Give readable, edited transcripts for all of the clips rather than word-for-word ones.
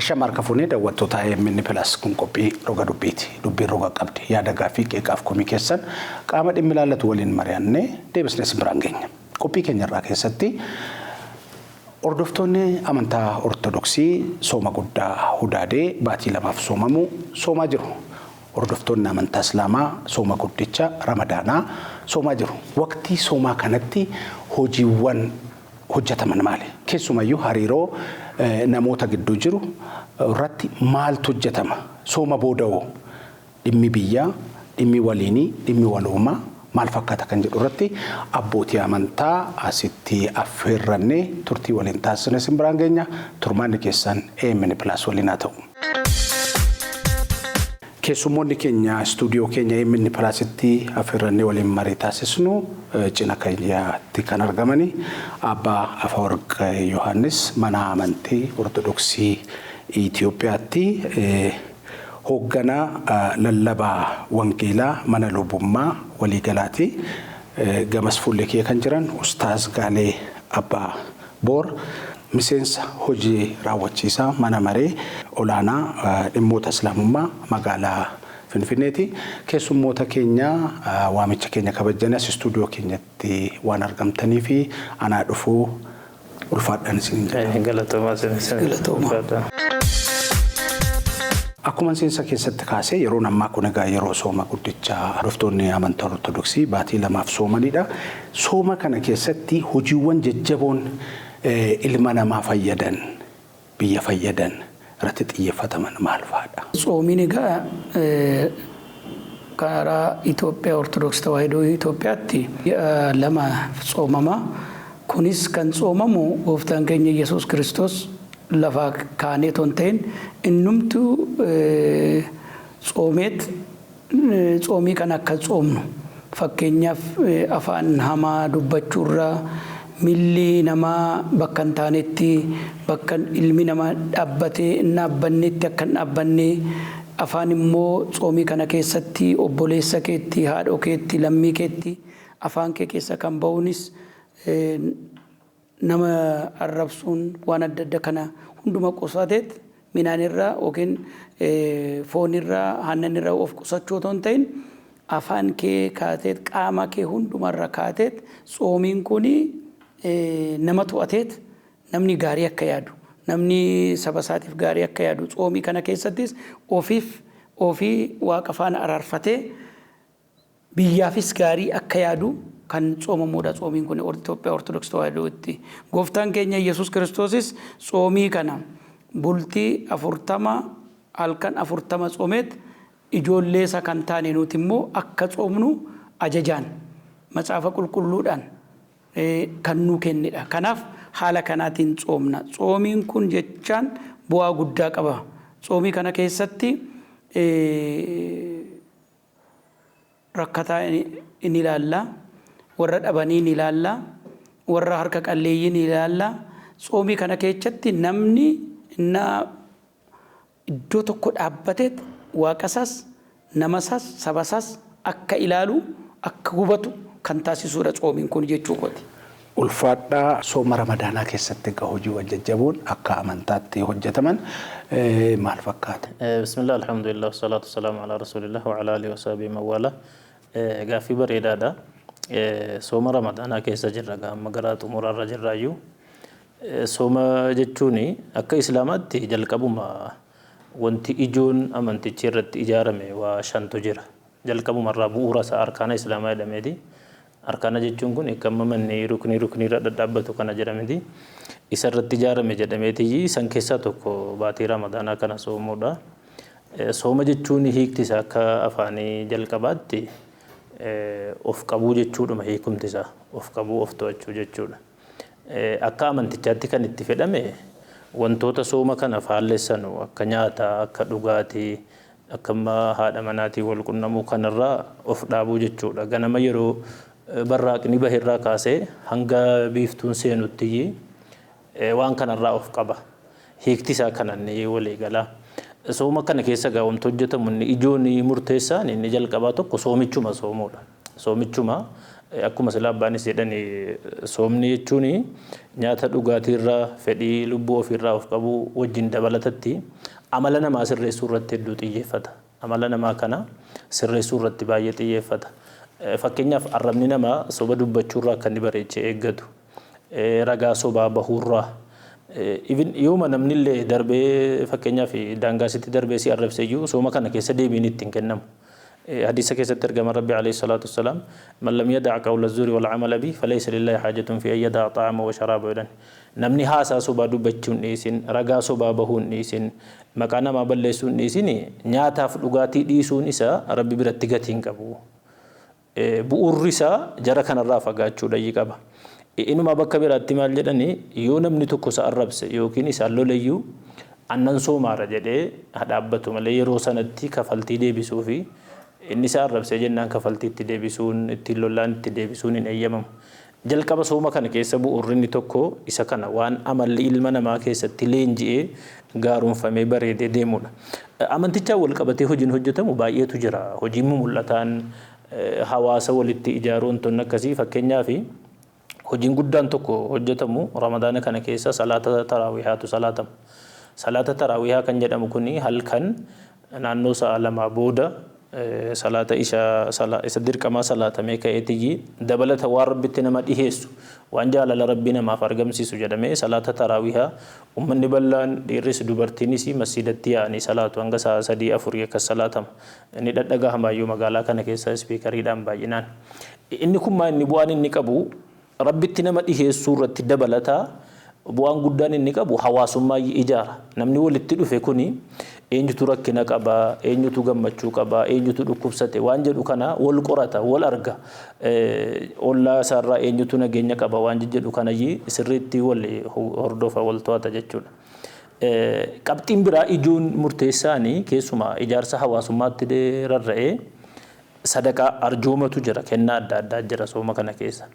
Ashama harka fuunee daawwattoota AMN Plus kun qophii roga dubbiiti. Dubbiin roga qabdi. Yaada gaaffii qeeqaaf komii keessan qaama dhimmi ilaallatu waliin mari'annee deebisnee biraan geenya. Qophii keenya irraa keessatti hordoftoonni amantaa Ortodoksii sooma guddaa Hudaadee baatii 2 soomamu soomaa jiru. Hordoftoonni amantaa Islaamaa sooma guddicha Ramadaanaa soomaa jiru. Waqtii soomaa kanatti hojiiwwan hojjetaman maali? Keessumayyuu hariiroo namoota gidduu jiru irratti maaltu hojjetama? Sooma booda'oo dhimmi biyyaa, dhimmi waliinii, dhimmi waloomaa maal fakkaata kan jedhu irratti abbootii amantaa asitti affeerrannee turtii waliin taasisne biraan geenya. Turmaanni keessan AMN Plus waliin haa ta'u. Keessummoonni keenya stuudiyoo keenya AMN Plusitti affeerrannee waliin marii taasisnu cina keenyatti kan argamani Abbaa Afawarq Yohaannis mana amantii Ortodoksii Itoophiyaatti hoogganaa lallabaa wangeelaa mana lubummaa waliigalaati. Gamas fuullee kee kan jiran Ustaaz Gaalee Abbaa Boor miseensa hojii raawwachiisaa mana maree olaanaa dhimmoota islaamummaa magaalaa Finfinneeti. Keessummoota keenya waamicha keenya kabajanii as stuudiyoo keenyatti waan argamtanii fi anaa dhufuu ulfaadhaan isin galatoomaa. Akkuma seensa keessatti kaasee yeroo ammaa kun egaa yeroo sooma guddichaa hordoftoonni amantaa Ortodoksii baatii 2 soomanidha. Sooma kana keessatti hojiiwwan jajjaboon ilma namaa fayyadan, biyya fayyadan irratti xiyyeeffataman maal fa'aadha? Soomiin egaa karaa Itoophiyaa Ortodoksii Tawaahidoo Itoophiyaatti 2 soomama. Kunis kan soomamu gooftaan keenya Yesuus Kiristoos lafa kaanee ta'in innumtuu soomii kan akka soomnu fakkeenyaaf afaan hamaa dubbachuurraa milli namaa bakka hin taanetti bakka ilmi namaa dhaabbatee hin dhaabbannetti akka hin dhaabbanne afaan immoo soomii kana keessatti obboleessa keetti haadha keetti lammii keetti afaan kee keessa kan ba'uunis nama arrabsuun waan adda adda kana hunduma qusateet minaanirraa yookiin foonirraa hannanirraa of qusachuu otoo hin ta'in afaan kee kaateet qaama kee hundumarra kaateet soomiin kuni nama to'ateet namni gaarii akka yaadu namni saba isaatiif gaarii akka yaadu soomii kana keessattis ofii waaqa faana araarfatee biyyaafis gaarii akka yaadu kan soomamuudha. Soomiin kun Itoophiyaa Ortodoksii Tawaahidootti gooftaan keenya Yesuus Kiristoosis soomii kana bultii 40 halkan 40 soomeet ijoollee isa kan taane nuti immoo akka soomnu ajajaan macaafa qulqulluudhaan kan nu kennedha. Kanaaf haala kanaatiin soomna. Soomiin kun jechaan bu'aa guddaa qaba. Soomii kana keessatti rakkataa in ilaalla, warra dhabanii in ilaalla, warra harka qalleeyyii in ilaalla. Soomii kana keessatti namni iddoo tokko dhaabbateet waaqasaas, namasaas, sabasaas akka ilaalu, akka hubatu kan taasisuudha soomiin kun jechuu kooti. Ulfaadhaa sooma Ramadaanaa keessatti egaa hojii jajjaboon akka amantaatti hojjetaman maal fakkaata? Bismillah, alhamdulillah, wassalatu wassalamu ala rasulillah wa ala alihi wa sahbihi man wala. Gaaffii bareedaadha. Sooma Ramadaanaa keessa jirra amma gara xumuraarra jirraayyuu. Sooma jechuun akka islaamaatti jalqabuma wanti ijoon amantichi irratti ijaarame waa 5tu jira. Jalqabumarraa bu'uura isaa arkaana islaamaa jedhameeti. Arkaana jechuun kun eekamma manni ruknii irra dhadhaabbatu kana jedhameti. Isa irratti ijaarame jedhameeti. San keessaa tokko baatii Ramadaanaa kana soomuudha. Sooma jechuun hiikti isaa akka afaanii jalqabaatti of qabuu jechuudha. Hiikumti isaa of qabuu of to'achuu jechuudha. Akka amantichaatti kan itti fedhame wantoota sooma kana faallessanu akka nyaataa, akka dhugaatii, akka haadha manaatii wal qunnamuu kanarraa of dhaabuu jechuudha. Ganama yeroo barraaqni bahirraa kaasee hanga biiftuun seenutti waan kanarraa of qaba. Hiikti isaa kanan walii gala. Sooma kana keessa gaawwamtu hojjetamu inni ijoon murteessaan inni jalqabaa tokko soomichuma soomuudha. Soomichuma akkuma sila abbaanis jedhani soomni jechuun nyaata dhugaatii irraa fedhii lubbuu ofirraa of qabu wajjin dabalatatti amala namaa sirreessuu irratti hedduu xiyyeeffata. Amala namaa kana sirreessuu irratti baay'ee xiyyeeffata. Fakkeenyaaf arrabni namaa soba dubbachuu irraa kan inni bareechee eeggatu. Ragaa sobaa bahuurraa even yooma namni illee darbee fakkeenyaaf daangaasitti darbee si arrabse iyyuu sooma kana keessa deebiin ittiin kennamu. حديث كيست ترجم ربي عليه الصلاة والسلام من لم يدع قول الزور والعمل به فليس لله حاجة في أن يدع طعامه وشرابه إذن نمني هاسا سبا دبچون نيسين رغا سبا بهون نيسين مكانا ما بلسون نيسين نياتا فلغاتي ديسون إسا ربي برتغتين قبو بؤر رسا جرى كان الرافة قاتشو لي قبا إنما بكا براتي مال جدني يو نمني تكوسا الربس يوكين إسا اللو ليو أنن سوما رجده هدابتو ملي روسانتي كفلتي دي بسوفي inni isaa arrabsee jennaan kafaltii itti deebisuun itti lollaan itti deebisuun hin eeyyamamu. Jalqaba sooma kana keessa bu'uurri tokko isa kana waan amalli ilma namaa keessatti leenji'ee gaarumfamee bareedee deemudha. Amantichaa wal qabatee hojiin hojjetamu baay'eetu jira. Hojiin mul'ataan hawaasa walitti ijaaruun tun akkasii fakkeenyaaf hojiin guddaan tokko hojjetamu Ramadaana kana keessa salaata taraawihaatu salaatamu. Salaata taraawihaa kan jedhamu kuni halkan naannoo sa'a lama booda salaata isa dirqamaa salaatamee ka'eetiyyi dabalata waan rabbitti nama dhiheessu waan jaalala rabbii namaaf argamsiisu jedhamee salaata taraawihaa ummanni bal'aan dhiirris dubartiinis masjidatti yaa'anii salaatu hanga sa'a 3-4 akka salaatama. Inni dhadhagahamayyuu magaalaa kana keessa spiikariidhaan baay'inaan. Inni kun maa inni bu'aan inni qabu rabbitti nama dhiheessuu irratti dabalataa bu'aan guddaan inni qabu hawaasummaa ijaara. Namni walitti dhufe kuni eenyutu rakkina qaba, eenyutu gammachuu qaba, eenyutu dhukkubsate waan jedhu kana wal qorata, wal arga. Ollaa isaarraa eenyutu nageenya qaba waan jedhu kanayyi sirriitti wal hordofa wal to'ata jechuudha. Qabxiin biraa ijoon murteessaanii keessumaa ijaarsa hawaasummaatti rarra'ee sadaqaa arjoomatu jira, kennaa adda addaa jira sooma kana keessa.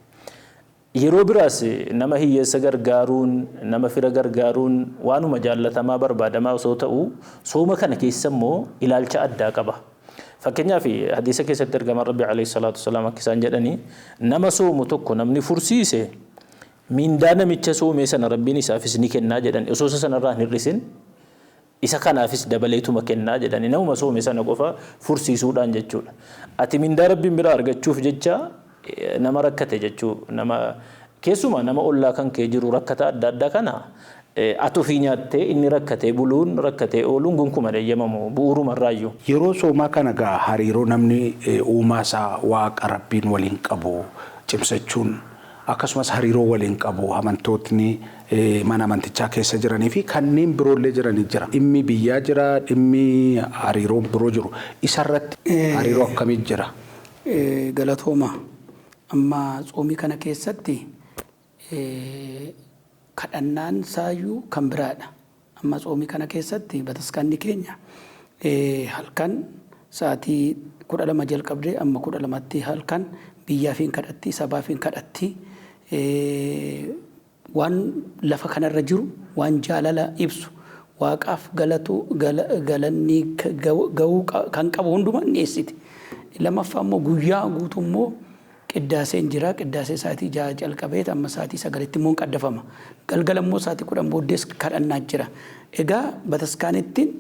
Yeroo biraas nama hiyyeessa gargaaruun nama fira gargaaruun waanuma jaallatamaa barbaadamaa osoo ta'u sooma kana keessa immoo ilaalcha addaa qaba. Fakkeenyaaf hadiisa keessatti argama Rabbi alayhi salaatu wasalaam akka isaan jedhanii nama soomu tokko namni fursiise mindaa namicha soomee sana Rabbiin isaafis ni kennaa jedhan osoo sanarraa hin hir'isin isa kanaafis dabaleetuma kennaa jedhani namuma soome sana qofa fursiisuudhaan jechuudha. Ati mindaa Rabbiin biraa argachuuf jecha nama rakkate jechuu nama keessumaa nama ollaa kan kee jiru rakkata adda addaa kana atu fi nyaattee inni rakkatee buluun rakkatee ooluun gonkumaa eeyyamamu bu'uuruma irraayyuu. Yeroo soomaa kana gaa hariiroo namni uumaa isaa waaqa rabbiin waliin qabu cimsachuun akkasumas hariiroo waliin qabu amantootni mana amantichaa keessa jiranii fi kanneen biroollee jiranii jira. Dhimmi biyyaa jira, dhimmi hariiroo biroo jiru. Isarratti hariiroo akkamii jira? Galatooma. Amma soomii kana keessatti kadhannaan saayyuu kan biraadha. Amma soomii kana keessatti bataskaanni keenya halkan sa'aatii 12 jalqabdee amma 12tti halkan biyyaafiin kadhatti sabaafiin kadhatti waan lafa kanarra jiru waan jaalala ibsu waaqaaf galanni ga'uu kan qabu hundumaa dhiyeessiti. Lammaffaa immoo guyyaa guutuu immoo qiddaaseen jira. Qiddaasee sa'aatii 6 jalqabee amma sa'aatii 9tti immoo qaddafama. Galgala immoo sa'aatii 10 booddees kadhannaa jira. Egaa bataskaanittiin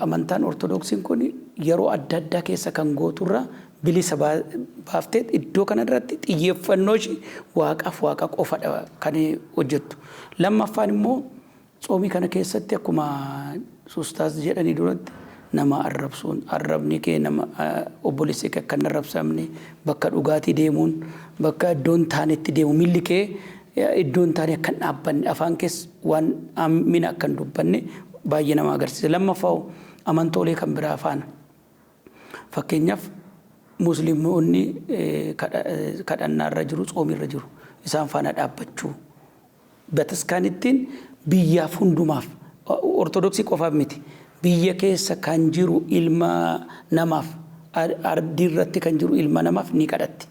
amantaan ortodoksiin kun yeroo adda addaa keessa kan gooturra bilisa baaftee iddoo kanarratti xiyyeeffannoo ishee waaqaaf waaqa qofadha kan hojjettu. Lammaffaan immoo soomii kana keessatti akkuma sustaas jedhanii duratti nama arrabsuun arrabni kee nama obboleessi kee akka arrabsamne bakka dhugaatii deemuun bakka iddoon taanetti deemu milli kee iddoon taane akka dhaabbanne afaan kees waan mina akka dubbanne baay'ee nama agarsiisa. Lammaffaa amantoolee kan biraa afaan fakkeenyaaf musliimoonni kadhannaarra jiru soomirra jiru isaan faana dhaabbachuu bataskaanittiin biyyaaf hundumaaf ortodoksii qofaaf miti. Biyya keessa kan jiru ilma namaaf ardiirratti kan jiru ilma namaaf ni kadhatti.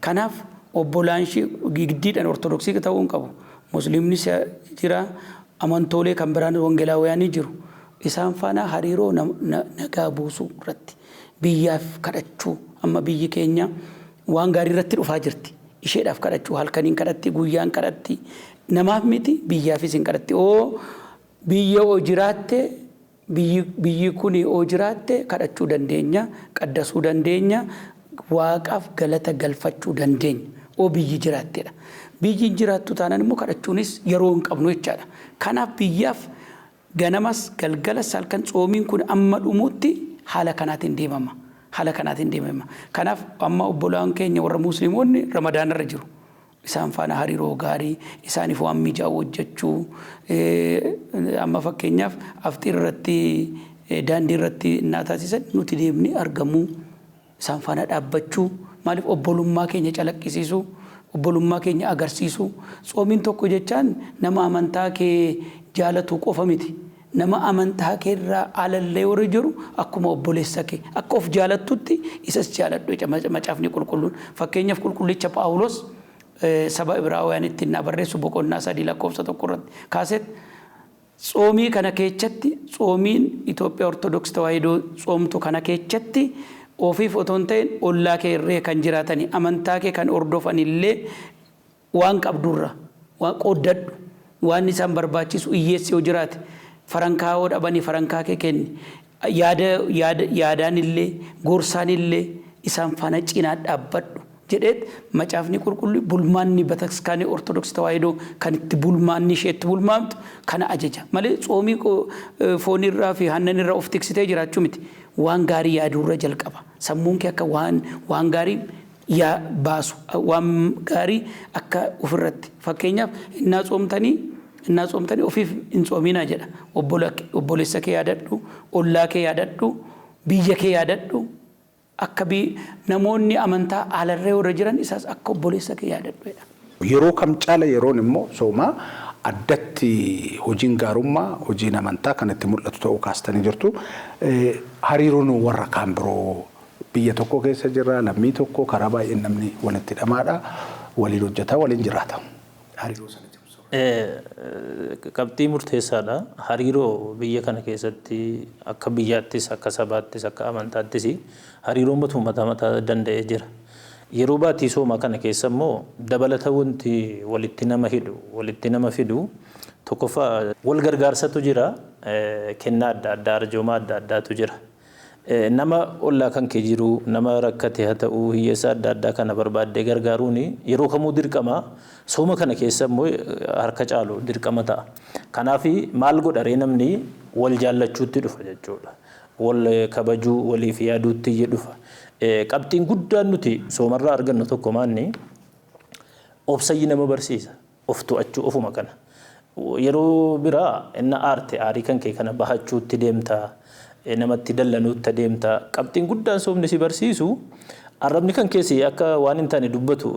Kanaaf obbolaanshi giddiidhaan ortodoksii ta'uu hin qabu. Musliimni jira, amantoolee kan biraan wangeelaawwaanii jiru. Isaan faana hariiroo nagaa buusuu irratti biyyaaf kadhachuu amma biyyi keenya waan gaarii irratti dhufaa jirti. Isheedhaaf kadhachuu halkaniin kadhatti guyyaan kadhatti namaaf miti biyyaafis hin kadhatti. Biyya oo jiraatte biyyi kuni oo jiraatte kadhachuu dandeenya, qaddasuu dandeenya, waaqaaf galata galfachuu dandeenya. Biyyi jiraattedha. Biyyi jiraattu taanaan immoo kadhachuunis yeroo hin qabnu jechaadha. Kanaaf biyyaaf ganamas galgalas halkan tsoomiin kun amma dhumutti haala kanaatiin deemama. Kanaaf amma obbolaan keenya warra musliimoonni Ramadaan irra jiru. Isaan faana hariiroo gaarii, isaaniif waan mijaa'u hojjechuu, amma fakkeenyaaf afxiir irratti daandii irratti innaa taasisan nuti deemnee argamuu, isaan faana dhaabbachuu, maaliif obbolummaa keenya calaqqisiisuu, obbolummaa keenya agarsiisuu. Tsoomiin tokko jechaan nama amantaa kee jaalatu qofa miti. Nama amantaa kee irraa alallee warri jiru akkuma obboleessa kee akka of jaalattutti isas jaaladhu. Macaafni qulqulluun fakkeenyaaf qulqullicha Phaawulos saba Ibraawuyaanitti innaa barreessu boqonnaa 3 lakkoofsa 1 irratti kaaset tsoomii kana keessatti tsoomiin Itoophiyaa Ortodoksii Tawaahidoo tsoomtu kana keessatti ofiif otoo hin ta'in ollaa kee irree kan jiraatanii amantaa kee kan hordofan illee waan qabdurra waan qooddadhu waan isaan barbaachisu hiyyeessi yoo jiraate farankaa yoo dhabanii farankaa kee kenni yaadaan illee gorsaan illee isaan faana cinaa dhaabbadhu jedheet macaafni qulqullu bulmaanni bataskaanii Ortodoksii Tawaahidoo kan itti bulmaanni isheetti bulmaamtu kana ajaja malee tsoomii foonirraa fi hannanirraa of tiksitee jiraachuu miti. Waan gaarii yaadurra jalqaba. Sammuun kee akka waan gaarii baasu waan gaarii akka ofirratti fakkeenyaaf innaa tsoomtanii ofiif hin tsoominaa jedha. Obboleessa kee yaadadhu, ollaa kee yaadadhu, biyya kee yaadadhu. Akka namoonni amantaa alarree warra jiran isaas akka obboleessa kee yaadadhu. Yeroo kam caala yeroon immoo soomaa addatti hojiin gaarummaa hojiin amantaa kan itti mul'atu ta'uu kaastanii jirtu. Hariiroon warra kaan biroo biyya tokko keessa jira lammii tokko karaa baay'een namni walitti hidhamaadha waliin hojjetaa waliin jiraata. Hariiroo sana qabxii murteessaadha. Hariiroo biyya kana keessatti akka biyyaattis akka sabaattis akka amantaattis hariiroon mataa danda'ee jira. Yeroo baatii soomaa kana keessa immoo dabalata wanti walitti nama fidu tokkoffaa wal gargaarsatu jira, kennaa adda addaa arjooma adda addaatu jira. Nama ollaa kan kee jiru nama rakkate haa ta'u hiyyeessa adda addaa kana barbaaddee gargaaruun yeroo kamuu dirqama. Sooma kana keessa immoo harka caalu dirqama ta'a. Kanaaf maal godharee namni wal jaallachuutti dhufa jechuudha. Wal kabajuu waliif yaaduutti dhufa. Qabxiin guddaan nuti soomarraa argannu tokko maanni obsayyi nama barsiisa. Of to'achuu ofuma kana. Yeroo biraa inni aarii kan kee kana bahachuutti deemtaa. Namatti dallanuutti deemtaa. Qabxiin guddaan soomni si barsiisu arrabni kan keessi akka waan hin taane dubbatu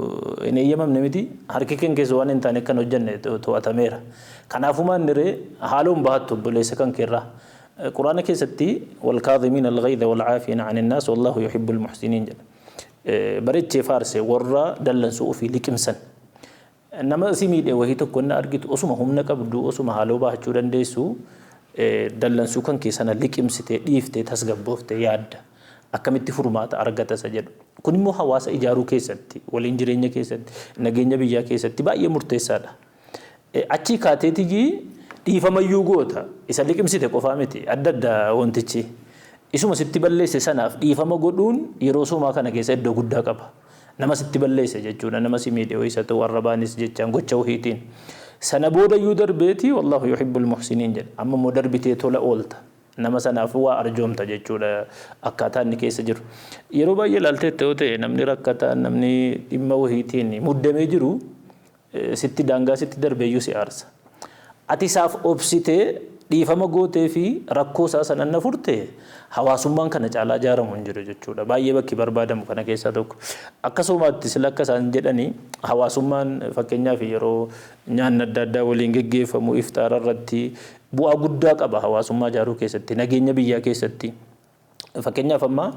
hin eeyyamamne miti. Harki kan keessi waan hin taane kan hojjenne to'atameera. Kanaafuu maanniree haaloon bahattu obboleessa kan keerraa. Quraana keessatti wal kaadhimiina al-ghayza wal caafiina ani nnaas wallaahu yuhibbul muhsiniin jedha. Bareechee faarse warra dallansuu ofii liqimsan. Nama si miidhee wahii tokko inni argitu osuma humna qabdu osuma haaloo bahachuu dandeessu dallansuu kan keessana liqimsitee dhiiftee tasgabbooftee yaadda. Akkamitti furmaata argata isa jedhu. Kun immoo hawaasa ijaaruu keessatti waliin jireenya keessatti nageenya biyyaa keessatti baay'ee murteessaadha. Achii kaateetii dhiifamayyuu goota isa liqimsite qofaa miti adda addaa wantichi isuma sitti balleesse sanaaf dhiifama godhuun yeroo soomaa kana keessa iddoo guddaa qaba. Nama sitti balleesse jechuudha nama si miidhee isa ta'u arrabaanis jechaan gocha wahiitiin. Sana boodayyuu darbeeti wallaahu yuhibbul muhsiniin jedha. Amma immoo darbitee tola oolta. Nama sanaaf waa arjoomta jechuudha akkaataa inni keessa jiru. Yeroo baay'ee ilaalteetti yoo ta'e namni rakkataan namni dhimma wahiitiin muddamee jiru sitti daangaa sitti darbeeyyuu si aarsa. Ati isaaf obsitee dhiifama gootee fi rakkoo isaa sanan na furte hawaasummaan kana caalaa ijaaramu hin jiru jechuudha. Baay'ee bakki barbaadamu kana keessaa tokko. Akkasumaatti sila akka isaan jedhanii hawaasummaan fakkeenyaaf yeroo nyaanni adda addaa waliin geggeeffamu iftaara irratti bu'aa guddaa qaba hawaasummaa ijaaruu keessatti nageenya biyyaa keessatti. Fakkeenyaaf amma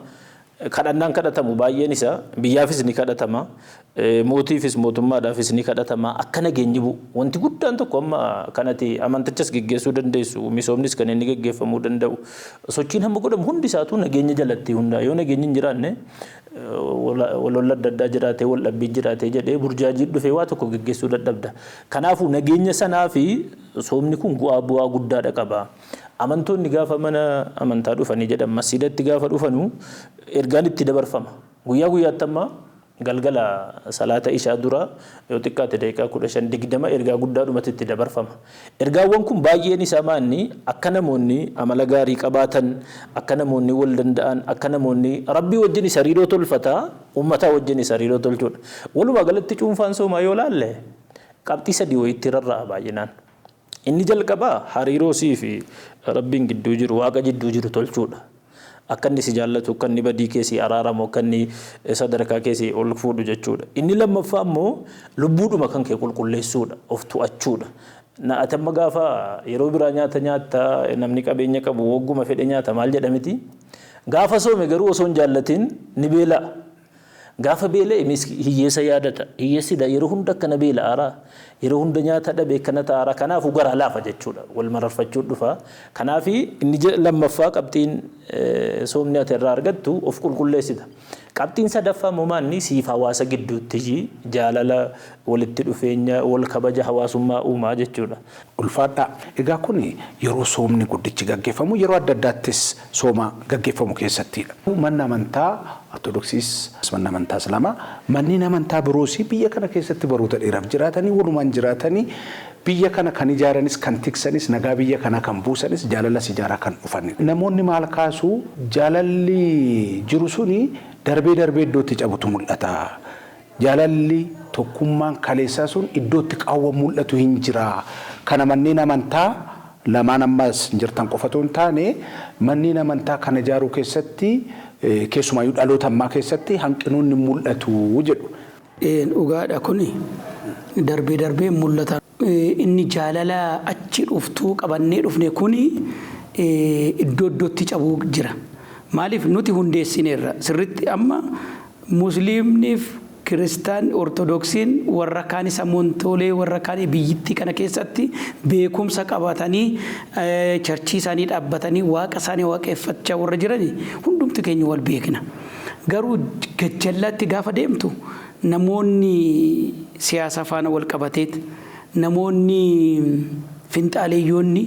kadhannaan kadhatamu baay'een isaa biyyaafis ni kadhatama mootiifis mootummaadhaafis ni kadhatama akka nageenyi bu'u wanti guddaan tokko amma kanatti amantichas geggeessuu dandeessu misoomnis kan inni geggeeffamuu danda'u sochiin hamma godhamu hundi isaatu nageenya jalatti hunda yoo nageenyi hin jiraanne walolla adda addaa jiraatee wal dhabbii jiraatee jedhee burjaajii dhufee waa tokko geggeessuu dadhabda kanaafuu nageenya sanaa fi soomni kun bu'aa guddaadha qaba amantoonni gaafa mana amantaa dhufanii jedhan masjiidatti gaafa dhufanu ergaan itti dabarfama guyyaatti amma galgala salaata ishaa dura yoo xiqqaate daqiiqaa 15-20 ergaa guddaadhumatti itti dabarfama ergaawwan kun baay'een isaa maanni akka namoonni amala gaarii qabaatan akka namoonni wal danda'an akka namoonni rabbii wajjin hariiroo tolfataa ummata wajjin hariiroo tolchuudha walumaa galatti cuunfaan soomaa yoo laalle qabxii sadii wayitti rarra'a baay'inaan inni jalqabaa hariiroo sii fi rabbiin gidduu jiru waaqa jidduu jiru tolchuudha akka inni si jaallatu akka inni badii keessi araaramu akka inni sadarkaa keessi ol fuudhu jechuudha inni lammaffaa immoo lubbuudhuma kan kee qulqulleessuudha of to'achuudha na atamma gaafa yeroo biraa nyaata namni qabeenya qabu wagguma fedhe nyaata maal jedhamiti gaafa soome garuu osoo hin jaallatin ni beela'a gaafa beela'e hiyyeessa yaadata hiyyeessidha yeroo hunda akkana beela'aara yeroo hunda nyaata dhabe kana ta'aara kanaafuu gara laafa jechuudha wal mararfachuu dhufa kanaaf inni lammaffaa qabxiin soomni ati irraa argattu of qulqulleessita qabxiin sadaffaa moomaanni siif hawaasa gidduutti jaalala walitti dhufeenya wal kabaja hawaasummaa uumaa jechuudha ulfaadha egaa kun yeroo soomni guddichi gaggeeffamu yeroo adda addaattis sooma gaggeeffamu keessattidha manni amantaa ortodoksiis manni amantaa islaamaa manneen amantaa biroos biyya kana keessatti baroota dheeraaf jiraatanii walumaan jiraatanii biyya kana kan ijaaranis kan tiksanis nagaa biyya kana kan buusanis jaalala ijaaraa kan dhufan namoonni maal kaasu jaalalli jiru suni darbee iddootti cabutu mul'ata jaalalli tokkummaan kaleessaa sun iddootti qaawwa mul'atu hin jira kana manneen amantaa lamaan ammas jirtan qofatu hin taane manneen amantaa kana ijaaruu keessatti keessumaayuu dhaloota ammaa keessatti hanqinoonni mul'atu jedhu dhugaadha kuni darbee mul'ata inni jaalala achi dhuftuu qabannee dhufne kuni iddootti cabuu jira maaliif nuti hundeessineerra sirritti amma musliimniif kiristaan ortodoksiin warra kaanis amantolee warra kaanii biyyittii kana keessatti beekumsa qabatanii charchii isaanii dhaabbatanii waaqa isaanii waaqeffachaa warra jirani hundumti keenya wal beekna garuu gajjallaatti gaafa deemtu namoonni siyaasa faana wal qabateet namoonni finxaaleeyyoonni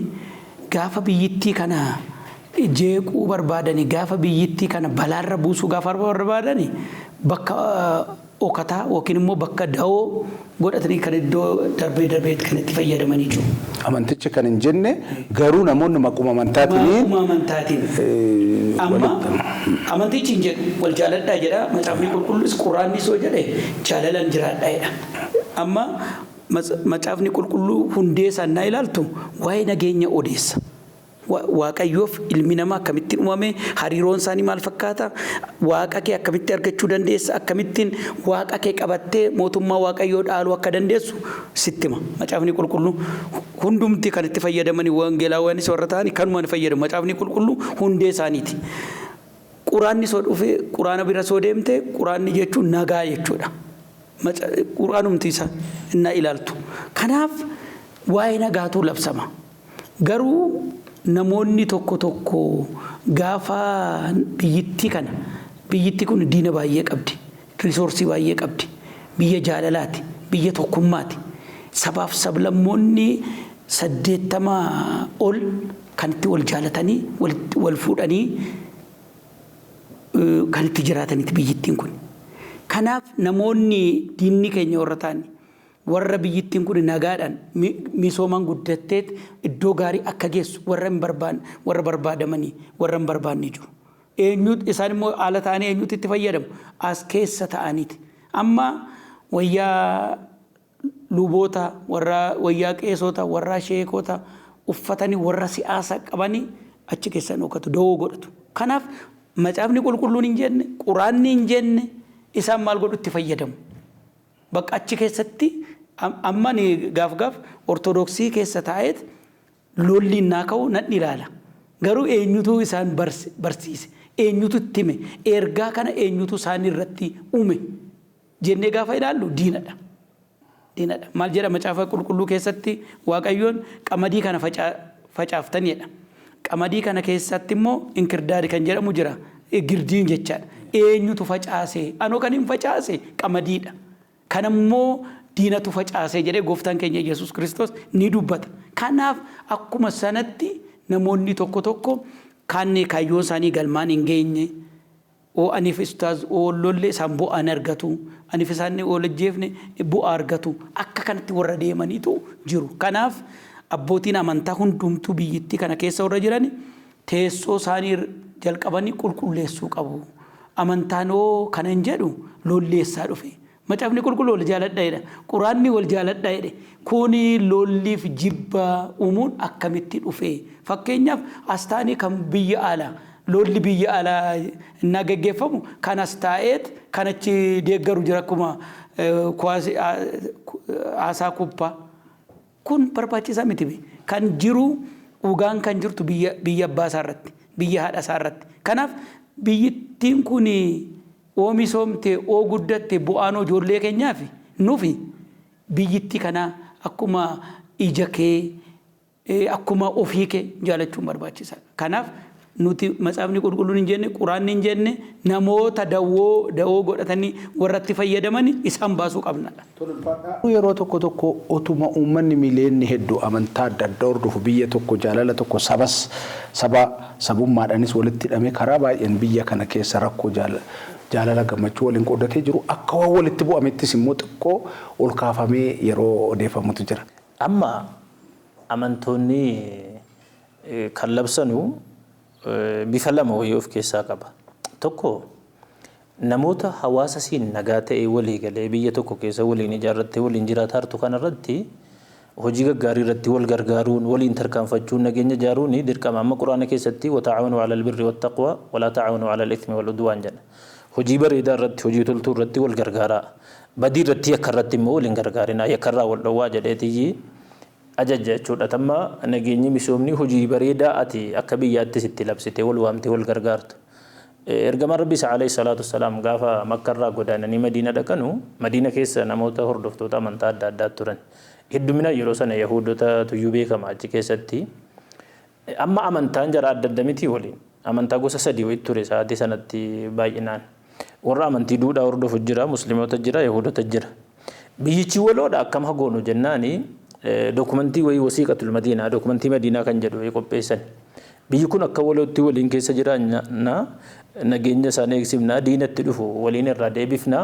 gaafa biyyittii kana jeequu barbaadani gaafa biyyittii kana balaarra buusuu gaafa barbaadani bakka okataa yookiin immoo bakka da'oo godhatanii kan iddoo darbee kan itti fayyadamanii jiru. Amantichi kan hin jenne garuu namoonni maquma amantaatiin amma amantichi hin jedhu wal jaaladhaa jedha macaafni qulqulluus quraanni soo jedhe jaalalaan jiraadhaadha amma macaafni qulqulluu hundee sannaa ilaaltu waa'ee nageenya odeessa. waaqayyoof ilmi namaa akkamitti uumame hariiroon isaanii maal fakkaata waaqa kee akkamitti argachuu dandeessa akkamittiin waaqa kee qabattee mootummaa waaqayyoo dhaaluu akka dandeessu sittima macaafni qulqulluu hundumti kan itti fayyadamanii wangeelaawwanis warra ta'anii kanuma ni fayyadamu macaafni qulqulluu hundee isaaniiti quraanni soo dhufe quraana bira soo deemte quraanni jechuun nagaa jechuudha quraanumti isa inna ilaaltu kanaaf waa'ee nagaatu labsama garuu namoonni tokko gaafa biyyittii kun diina baay'ee qabdi risoorsii baay'ee qabdi biyya jaalalaati biyya tokkummaati sabaaf sablammoonni 80 ol kan itti wal jaalatanii wal fuudhanii kan itti jiraataniiti biyyittiin kun kanaaf namoonni diinni keenya warra ta'anii warra biyyittiin kun nagaadhaan misooman guddatteet iddoo gaarii akka geessu warra hin barbaanne warra barbaadamanii warra hin barbaanne jiru eenyuut isaan immoo haala ta'anii eenyuutti itti fayyadamu as keessa ta'aniiti amma wayyaa luboota warra wayyaa qeesota warra sheekota uffatanii warra siyaasa qabanii achi keessan dhokatu dawoo godhatu kanaaf macaafni qulqulluun hin jenne quraanni hin jenne isaan maal godhu itti fayyadamu bakka achi keessatti amma ni gaaf ortodoksii keessa taa'eet lolli naa ka'u nan ilaala garuu eenyutu isaan barsiise eenyutu itti hime ergaa kana eenyutu isaanii irratti uume jennee gaafa ilaallu diinadha. Diinadha. Maal jedha macaafa qulqulluu keessatti Waaqayyoon qamadii kana facaaftaniidha. Qamadii kana keessatti immoo inkirdaadi kan jedhamu jira. Girdiin jechaadha. Eenyutu facaase? Anoo kan hin facaase qamadiidha. Kanammoo diinatu facaase jedhee gooftaan keenya Yesuus Kiristoos ni dubbata. Kanaaf akkuma sanatti namoonni tokko tokko kanneen kaayyoon isaanii galmaan hin geenye aniif ustaaz lollee isaan bu'aan argatu aniif isaan olajjeefne bu'aa argatu akka kanatti warra deemaniitu jiru. Kanaaf abbootiin amantaa hundumtuu biyyittii kana keessa warra jiran teessoo isaanii jalqabanii qulqulleessuu qabu. Amantaan kana hin jedhu lolleessaa dhufe. Macaafni qulqulluu wal jaaladha jedha. Quraanni wal jaaladha jedhe. Kuni lolliif jibba uumuun akkamitti dhufe? Fakkeenyaaf astaanii kan biyya alaa lolli biyya alaa inni gaggeeffamu kan astaa'eet kan achi deeggaru jira akkuma haasaa kubbaa. Kun barbaachisaa miti. Kan jiru dhugaan kan jirtu biyya abbaa isaarratti biyya haadha isaarratti. Kanaaf biyyittiin kun oomishoomte guddatte bu'aan ijoollee keenyaaf nufi biyyittii kana akkuma ija kee akkuma ofii kee jaalachuun barbaachisaadha. Kanaaf nuti macaafni qulqulluun hin jenne quraanni hin jenne namoota dawoo godhatanii warratti fayyadaman isaan baasuu qabnadha. Yeroo tokko tokko otuma uummanni miileenni hedduu amantaa adda addaa hordofu biyya tokko jaalala tokko sabummaadhaanis walitti hidhamee karaa baay'een biyya kana keessa rakkoo jaalala gammachuu waliin qoodatee jiru akka waan walitti bu'amettis immoo xiqqoo ol kaafamee yeroo odeeffamutu jira. Amma amantoonni kan labsanu bifa lama wayii of keessaa qaba. Tokko namoota hawaasa siin nagaa ta'e walii galee biyya tokko keessa waliin ijaarrattee waliin jiraataa jirtu kanarratti hojii gaggaarii irratti wal gargaaruun waliin tarkaanfachuun nageenya ijaaruun dirqama. Amma quraana keessatti wata'aawanu alal birri wattaqwa walaa ta'aawanu alal ithmi wal udwaan jedha. Hojii bareedaa irratti hojii toltuu irratti wal gargaaraa. Badii irratti yakka irratti immoo waliin gargaarinaa yakkarraa wal dhowwaa jedheetii ajaja jechuudha. Tamma nageenyi misoomni hojii bareedaa ati akka biyyaattis itti labsitee wal waamtee wal gargaartu. Ergamaan Rabbii alayhi salaatu wassalaam gaafa Makkarraa godaananii Madiina dhaqanu Madiina keessa namoota hordoftoota amantaa adda addaa turan. Heddumina yeroo sana Yahuudota tuyyuu beekama achi keessatti. Amma amantaan jara adda adda miti waliin. Amantaa gosa sadii wayii ture sa'aatii sanatti baay'inaan. Warra amantii duudhaa hordofu jira, Musliimota jira, Yahuudota jira. Biyyichi waloodha akkam hagoonu jennaani dokumentii wayii wasiiqatul Madiinaa dokumentii Madiinaa kan jedhu qopheessan. Biyyi kun akka walootti waliin keessa jiraannaa nageenya isaanii eegsifnaa diinatti dhufu waliin irraa deebifnaa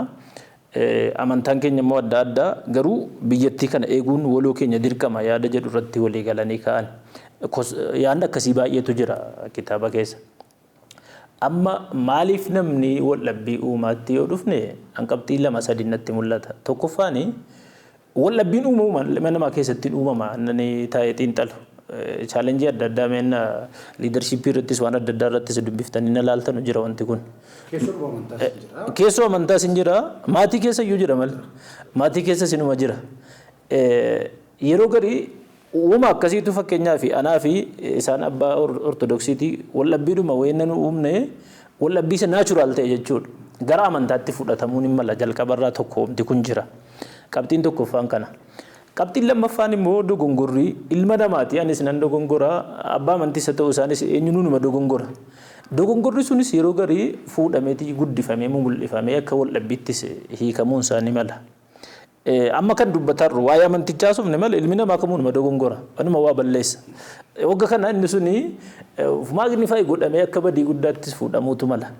amantaan keenya immoo adda addaa garuu biyyattii kana eeguun waloo keenya dirqama yaada jedhu irratti walii galanii ka'an. Yaadni akkasii baay'eetu jira kitaaba keessa. Amma maaliif namni waldhabbii uumaatti yoo dhufne hanqabxii lama sadii natti mul'ata. Tokkoffaani waldhabbiin uumama namaa keessatti uumama inni taa'ee xiinxalu. Challenge adda addaa meenna leadership irrattis waan adda addaa irrattis dubbiftanii na laaltanu jira wanti kun. Keessoo amantaas hin jira maatii keessa iyyuu jira malee maatii keessa sinuma jira. Yeroo garii uuma akkasiitu fakkeenyaa fi anaa fi isaan abbaa ortodoksiitii waldhabbiidhuma wayinna nu uumne waldhabbii isa naachuraal ta'e jechuudha. Gara amantaatti fudhatamuun hin mala jalqabarraa tokko wanti kun jira. Qabxiin tokkoffaan kana. Qabxiin lammaffaan immoo dogongorri ilma namaati. Anis nan dogongora abbaa amantiis haa ta'u isaanis eenyuun numa dogongora. Dogongorri sunis yeroo garii fuudhameetii guddifamee mul'ifamee akka waldhabbiittis hiikamuun isaanii mala. Amma kan dubbatarru waa'ee amantichaa sumne malee ilmi namaa kamuu numa dogongora. Anuma waa balleessa. Wagga kana inni suni maagnifaay godhamee akka badii guddaattis fuudhamuutu mala.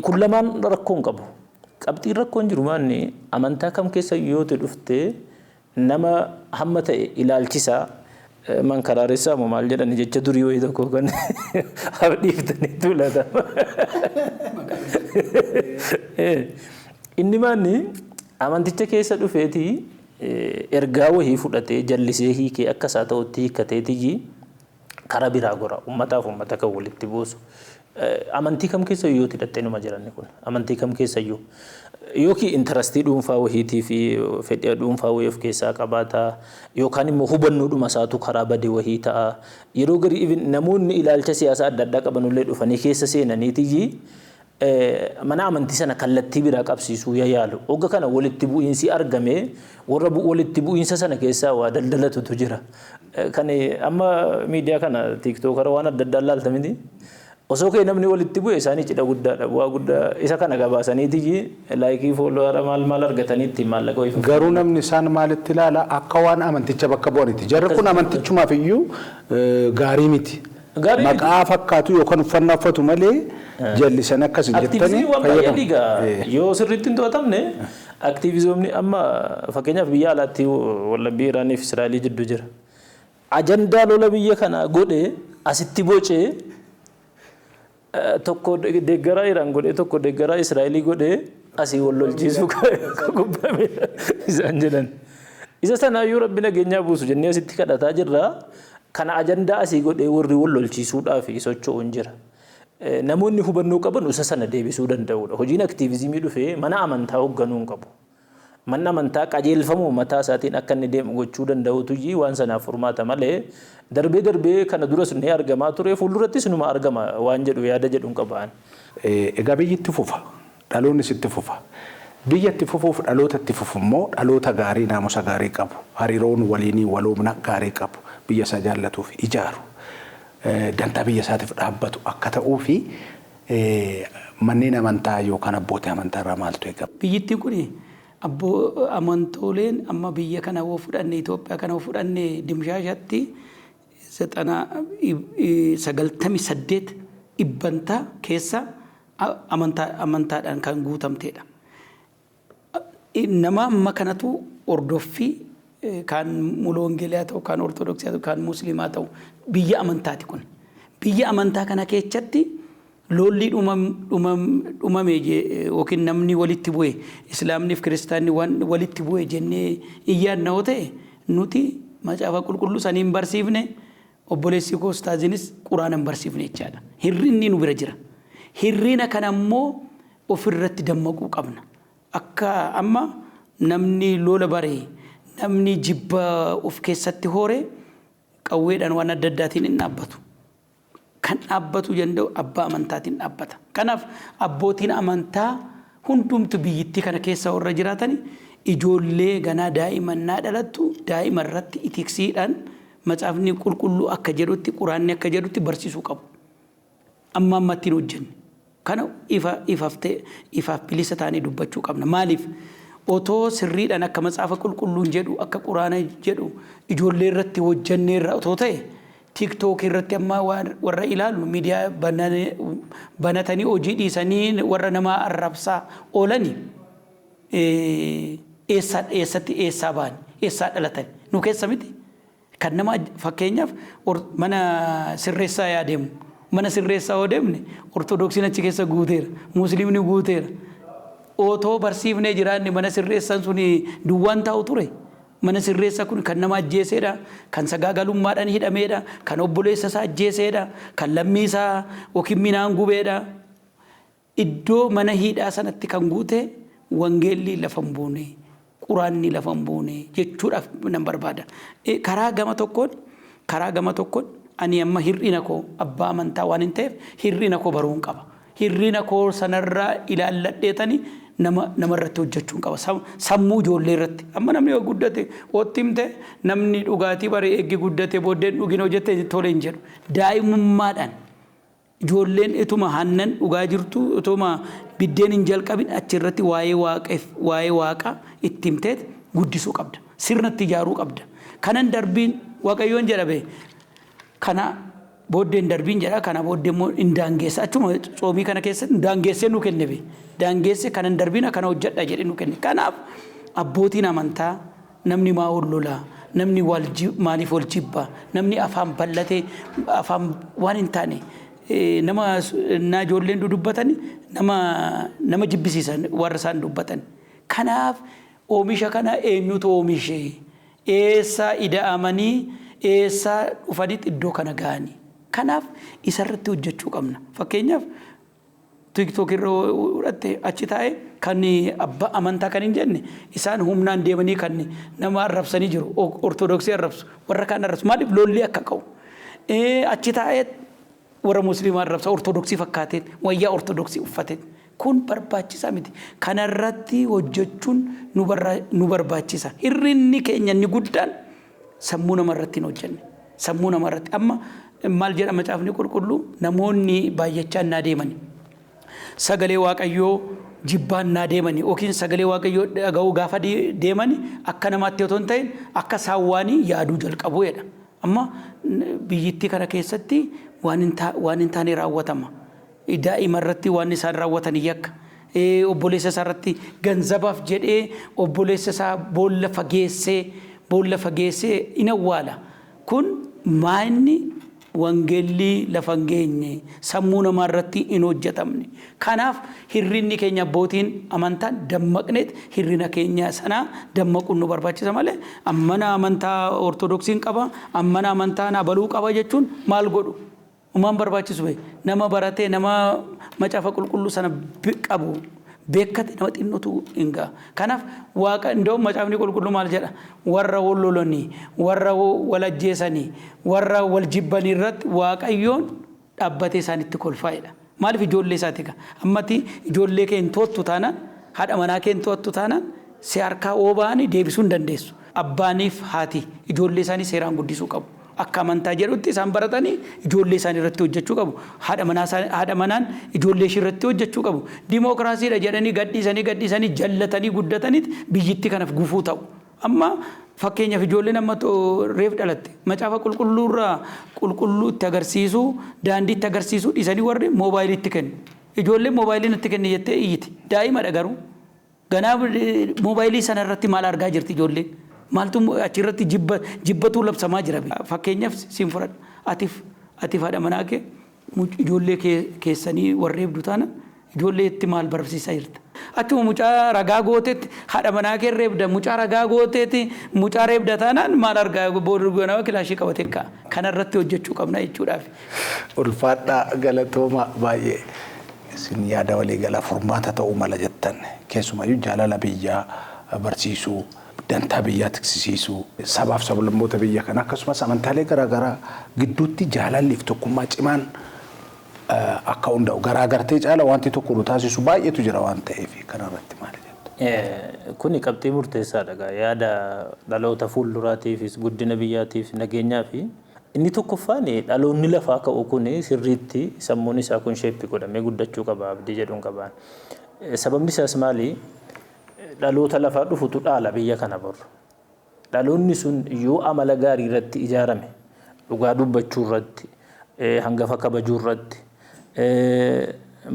Kun lamaan rakkoon qabu. Qabxiin rakkoon jiru maanni amantaa kam keessa yoo ta'e dhuftee nama hamma ta'e ilaalchisaa man karaaressaa moo maal jedhani jecha durii wayii tokko kan abdiiftanii tuulatama. Inni maanni amanticha keessa dhufeetii ergaa wahii fudhatee jallisee hiikee akka isaa ta'utti hiikkateetii karaa biraa gora uummataaf uummata kan walitti buusu. amantii kam keessa yoo hidhattee numa jiran kun amantii kam keessa yookiin intarastii dhuunfaa wahiitii fi fedhii dhuunfaa wahii of keessaa qabaata yookaan immoo hubannoodhuma isaatu karaa badee wahii ta'a yeroo garii namoonni ilaalcha siyaasaa adda addaa qabanullee dhufanii keessa seenaniitii mana amantii sana kallattii biraa qabsiisuu yaalu hogga kana walitti bu'iinsi argame warra walitti bu'iinsa sana keessaa waa daldalatutu jira kan amma miidiyaa kana tiiktookara waan adda addaa laaltamiti osoo kee namni walitti bu'e isaanii cidha guddaadha bu'aa guddaa isa kana gabaasaniitii laayikii foolowara maal argataniitti maallaqa wayii garuu namni isaan maalitti ilaala akka waan amanticha bakka bu'anitti jarri kun amantichumaaf iyyuu gaarii miti maqaa fakkaatu yookaan uffannaa uffatu malee jallisan akkas jettanii fayyadamu yoo sirriitti hin to'atamne aktiivizimni amma fakkeenyaaf biyya alaatti wallabbii Iraanii fi Israa'elii jidduu jira ajandaa lola biyya kana godhe asitti bocee tokko deeggaraa Iraan godhe tokko deeggaraa Israa'elii godhe asii wal lolchiisuu gubbame isaan jedhan isa sanaayyuu rabbi nageenyaa buusu jennee asitti kadhataa jirra kana ajandaa asii godhe warri wal lolchiisuudhaaf socho'uun jira namoonni hubannoo qaban isa sana deebisuu danda'udha hojiin aktiivizimii dhufee mana amantaa hoogganuu hin qabu manni amantaa qajeelfamuu mataa isaatiin akka inni deemu gochuu danda'utu waan sanaaf furmaata malee darbee kana duras ni argamaa ture fuuldurattis numa argama waan jedhu yaada jedhuun qabaan. Egaa biyyatti fufa dhaloonni sitti fufa biyyatti fufuuf dhaloota itti fufu immoo dhaloota gaarii naamusa gaarii qabu hariiroon waliinii waloomna gaarii qabu biyya isaa jaallatuuf ijaaru dantaa biyya isaatiif dhaabbatu akka ta'uu fi manneen amantaa yookaan abbootii amantaa irraa maaltu eegama. Biyyittiin kuni amantooleen amma biyya kana yoo fudhanne Itoophiyaa kana yoo fudhanne dimshaashatti 98% ibbantaa keessa amantaadhaan kan guutamteedha. Nama amma kanatu ordoffii kan muloo wangeelaa ta'u kan ortodoksii ta'u kan musliimaa ta'u biyya amantaati kun. Biyya amantaa kana keessatti lolli dhumame yookiin namni walitti bu'e islaamni fi kiristaanni walitti bu'e jennee iyyaan na'oo ta'e nuti macaafa qulqulluu saniin barsiifne obboleessi koo ustaazinis quraanaan barsiifne jechaadha. Hirrinni nu bira jira. Hirrina kana immoo ofirratti dammaquu qabna. Akka amma namni lola baree namni jibba of keessatti hoore qawweedhaan waan adda addaatiin hin dhaabbatu. Kan dhaabbatu danda'u abbaa amantaatiin dhaabbata. Kanaaf abbootiin amantaa hundumtu biyyittii kana keessa warra jiraatan ijoollee ganaa daa'imannaa dhalattu daa'ima irratti itiksiidhaan macaafni qulqulluu akka jedhutti quraanni akka jedhutti barsiisuu qabu. Amma ammattiin hojjenne. Kana ifaaf bilisa taanee dubbachuu qabna. Maaliif otoo sirriidhaan akka macaafa qulqulluun jedhu akka quraana jedhu ijoollee irratti hojjennee irraa otoo ta'e TikTok irratti amma warra ilaalu miidiyaa banatanii hojii dhiisanii warra namaa arrabsaa oolanii eessaa ba'an eessaa dhalatan nu keessa miti kan nama fakkeenyaaf mana sirreessaa yaadeemu mana sirreessaa yoo deemne ortodoksiin achi keessa guuteera musliimni guuteera otoo barsiifnee jiraanne mana sirreessaan suni duwwaan taa'u ture. Mana sirreessa kun kan nama ajjeeseedha kan sagaagalummaadhaan hidhameedha kan obboleessa isaa ajjeeseedha kan lammii isaa yookiin minaan gubeedha iddoo mana hidhaa sanatti kan guute wangeelli lafa hin buune quraanni lafa hin buune jechuudhaaf nan barbaada. Karaa gama tokkoon ani amma hir'ina koo abbaa amantaa waan hin ta'eef hir'ina koo baruun qaba. Hir'ina koo sanarraa ilaalladheetanii nama irratti hojjechuun qaba. Sammuu ijoollee irratti. Amma namni yoo guddate oottimte namni dhugaatii baree eeggi guddate booddeen dhugina hojjette tole hin jedhu. Daa'imummaadhaan ijoolleen ituma hannan dhugaa jirtu ituma biddeen hin jalqabin achirratti waa'ee waaqa itti himteet guddisuu qabda. Sirnatti ijaaruu qabda. Kanan darbiin waaqayyoon jedhabe kana booddeen darbiin jedha kana booddee immoo indaangeessa achuma xoomii kana keessa indaangeessee nu kenne daangeesse kanan darbiin kana hojjedha jedhee nu kenne. Kanaaf abbootiin amantaa namni maa lolaa namni maaliif wal jibbaa namni afaan bal'atee afaan waan hin taane nama ijoolleen dubbatanii nama jibbisiisan warra isaan dubbatan. Kanaaf oomisha kana eenyutu oomishe eessaa ida'amanii eessaa dhufanitti iddoo kana ga'anii Kanaaf isarratti hojjechuu qabna. Fakkeenyaaf TikTok irra urate achi taa'ee kan abbaa amantaa kan hin jenne isaan humnaan deemanii kan nama arrabsanii jiru. Ortodoksii arrabsu warra kaan arrabsu maaliif lolli akka qabu. Achi taa'ee warra musliimaa arrabsa ortodoksii fakkaateen wayyaa ortodoksii uffateen kun barbaachisaa miti. Kanarratti hojjechuun nu barbaachisa. Hirrinni keenya inni guddaan sammuu namarratti hin hojjenne. Sammuu namarratti amma maal jedha macaafni qulqulluu namoonni baay'achaan naa deemani. Sagalee waaqayyoo jibbaan naa deemani yookiin sagalee waaqayyoo dhaga'uu gaafa deemani akka namaatti otoo hin ta'in akka saawwaanii yaaduu jalqabu jedha. Amma biyyittii kana keessatti waan hin taane raawwatama. Daa'ima irratti waan isaan raawwatan yakka. Obboleessa isaa irratti ganzabaaf jedhee obboleessa isaa boolla fageessee in awwaala. Kun maanni wangeelli lafa hin geenye sammuu namaa irratti hin hojjetamne. Kanaaf hirrinni keenya abbootiin amantaan dammaqneet hirrina keenya sanaa dammaquun nu barbaachisa malee ammana amantaa ortodoksiin qaba ammana amantaa abaluu qaba jechuun maal godhu? Umaan barbaachisu bee nama baratee nama macaafa qulqulluu sana qabu beekate nama xinnootu hingaa. Kanaaf waaqa indoo macaafni qulqulluu maal jedha? Warra wal lolanii, warra wal ajjeesanii, warra wal jibbanii irratti waaqayyoon dhaabbatee isaanitti kolfaa'edha. Maaliif ijoollee isaati gaa? Ammati ijoollee kee hin to'attu taanaan, haadha manaa kee hin to'attu taanaan si harkaa ooba'anii deebisuu hin dandeessu. Abbaaniif haati ijoollee isaanii seeraan guddisuu qabu. Akka amantaa jedhutti isaan baratanii ijoollee isaanii irratti hojjechuu qabu. Haadha manaan ijoollee ishee irratti hojjechuu qabu. Dimookiraasiidha jedhanii gadhiisanii jallatanii guddataniit biyyittii kanaaf gufuu ta'u. Amma fakkeenyaaf ijoolleen amma reef dhalatte macaafa qulqulluurraa qulqulluu itti agarsiisuu daandii itti agarsiisuu dhiisanii warri moobaayilii itti kennu. Ijoolleen moobaayiliin itti kenne jettee iyyiti. Daa'imadha garuu. Ganaa moobaayilii sana irratti maal argaa jirti ijoolleen? Maaltu achirratti jibbatuu labsamaa jira. Fakkeenyaaf siin fudhadha. Atiif haadha manaa kee ijoollee keessanii warra reebdu taana ijoollee itti maal barsiisaa jirta? Achuma mucaa ragaa gooteetti haadha manaa kee reebda mucaa ragaa gooteetti mucaa reebda taanaan maal argaa boodurgoonaa kilaashii qabatee ka'a. Kanarratti hojjechuu qabna jechuudhaaf. Ulfaadhaa galatooma baay'ee isin yaada walii galaa furmaata ta'uu mala jettan keessumayyuu jaalala biyyaa barsiisuu. Dantaa biyyaa tiksisiisuu sabaaf sablammoota biyya kana akkasumas amantaalee garaagaraa gidduutti jaalalliif tokkummaa cimaan akka hunda'u garaagartee caala wanti tokko nu taasisu baay'eetu jira waan ta'eef kanarratti maal jettu? Kuni qabxii murteessaadha. Yaada dhaloota fuulduraatiifis guddina biyyaatiif nageenyaa fi inni tokkoffaan dhaloonni lafaa ka'u kun sirriitti sammuun isaa kun sheeppi godhamee guddachuu qaba abdii jedhuun qabaan. Sababni isaas maali? Dhaloota lafaa dhufutu dhaala biyya kana boru. Dhaloonni sun yoo amala gaarii irratti ijaarame dhugaa dubbachuu irratti hangafa kabajuu irratti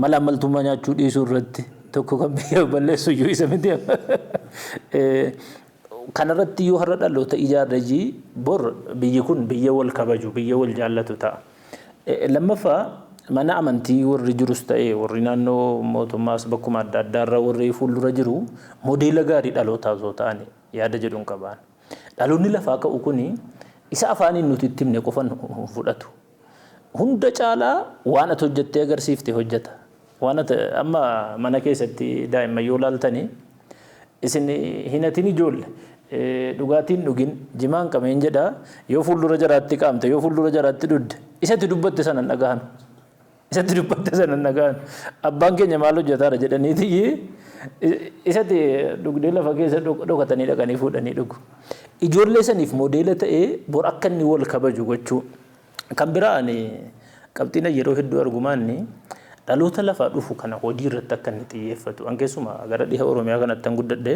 mala amaltummaa nyaachuu dhiisuu irratti tokko kan biyya balleessu iyyuu isa miti. Kanarratti yoo har'a dhaloota ijaarrajii bor biyyi kun biyya wal kabaju biyya wal jaallatu ta'a. Lammaffaa mana amantii warri jirus ta'ee warri naannoo mootummaas bakkuma adda addaarra warri fuuldura jiru modeela gaarii dhalootaa osoo ta'an yaada jedhuun qabaan. Dhaloonni lafaa ka'u kuni isa afaaniin nuti itti himne qofan fudhatu. Hunda caalaa waan ati hojjettee agarsiifte hojjeta. Waan ati amma mana keessatti daa'imman yoo laaltanii isin hinatiin ijoolle dhugaatiin dhugin jimaan qabeen jedhaa yoo fuuldura jaraatti qaamte yoo fuuldura jaraatti dudde isatti dubbatte sana dhagahan. Isatti dubbatte sana nagaan abbaan keenya maal hojjetaara jedhaniiti isatti dhugdee lafa keessa dhokatanii dhaqanii fuudhanii dhugu. Ijoollee saniif modeela ta'ee bor akka inni wal kabaju gochuu. Kan biraan qabxiina yeroo hedduu argumaanni dhaloota lafaa dhufu kana hojii irratti akka inni xiyyeeffatu. An keessumaa gara dhiha Oromiyaa kanatti guddadhe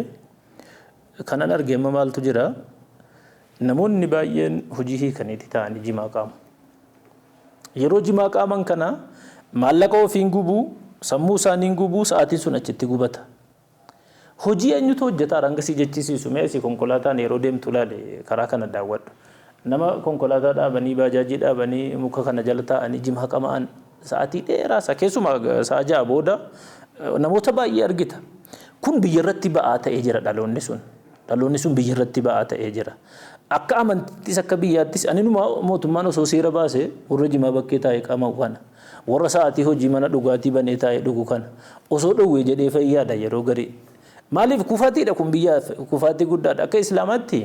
kanan argeema maaltu jira namoonni baay'een hojii hiikaniiti ta'anii jimaa qaamu. Yeroo jimaa qaaman kana maallaqa ofiin gubuu sammuu isaaniin gubuu sa'aatiin sun achitti gubata. Hojii eenyutu hojjetaa rangasii jechisiisu meesii konkolaataan yeroo deemtu laale karaa kana daawwadhu. Nama konkolaataa dhaabanii baajaajii dhaabanii muka kana jala taa'anii jimaa qamaan sa'aatii dheeraa isa keessumaa sa'a ja'a booda namoota baay'ee argita. Kun biyya irratti ba'aa ta'ee jira dhaloonni sun. Dhaloonni sun biyya irratti ba'aa ta'ee jira. akka amantis akka biyyaattis ani numa mootummaan osoo seera baase warra jimaa bakkee taa'ee qaama kana warra sa'aatii hojii mana dhugaatii banee taa'ee dhugu kana osoo dhowwee jedhee fayyaada yeroo garii maaliif kufaatiidha kun biyyaaf kufaatii guddaadha akka islaamaatti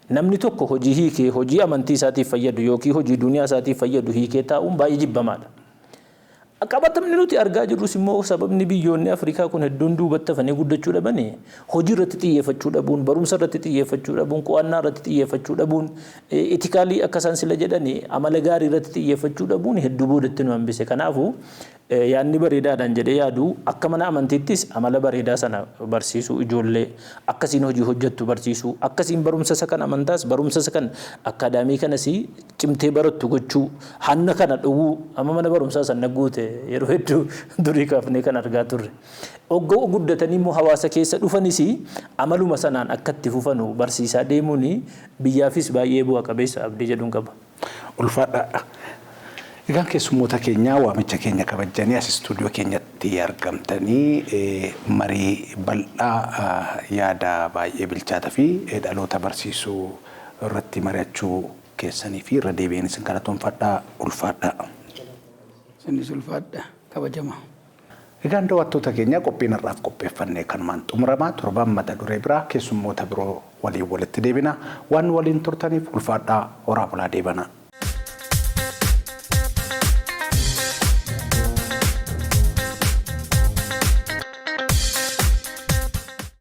namni tokko hojii hiikee hojii amantii isaatiif fayyadu yookiin hojii duniyaa isaatiif fayyadu hiikee taa'uun baay'ee jibbamaadha. Qabatamni nuti argaa jirrus immoo sababni biyyoonni Afrikaa kun hedduun duubatti hafanii guddachuu dhabanii hojii irratti xiyyeeffachuu dhabuun barumsa irratti xiyyeeffachuu dhabuun qo'annaa irratti xiyyeeffachuu dhabuun itikaalii akka isaan sila jedhanii amala gaarii irratti xiyyeeffachuu dhabuun hedduu boodatti nu hambise. Kanaafuu yaadni bareedaadhaan jedhee yaadu akka mana amantiittis amala bareedaa sana barsiisuu ijoollee akkasiin hojii hojjettu barsiisuu akkasiin barumsa isa kan amantaas barumsa isa kan akaadaamii kanas cimtee barattu gochuu hanna kana dhowwuu amma mana barumsaa sana guute yeroo hedduu durii kaafnee kan argaa turre. Oggoo guddatanii immoo hawaasa keessa dhufanis amaluma sanaan akka itti fufanu barsiisaa deemuun biyyaafis baay'ee bu'a qabeessa abdii jedhuun qaba. Ulfaadha. Egaan keessummoota keenya waamicha keenya kabajanii as istuudiyoo keenyatti argamtanii marii bal'aa yaada baay'ee bilchaataa fi dhaloota barsiisuu irratti mari'achuu keessanii fi irra deebi'een isin galatoomfadha. Ulfaadha. Isinis ulfaadha kabajama. Egaan daawwattoota keenya qophiin irraaf qopheeffannee kanumaan xumuramaa torban mata duree biraa keessummoota biroo waliin walitti deebina waan waliin turtaniif ulfaadhaa horaa bulaa deebana.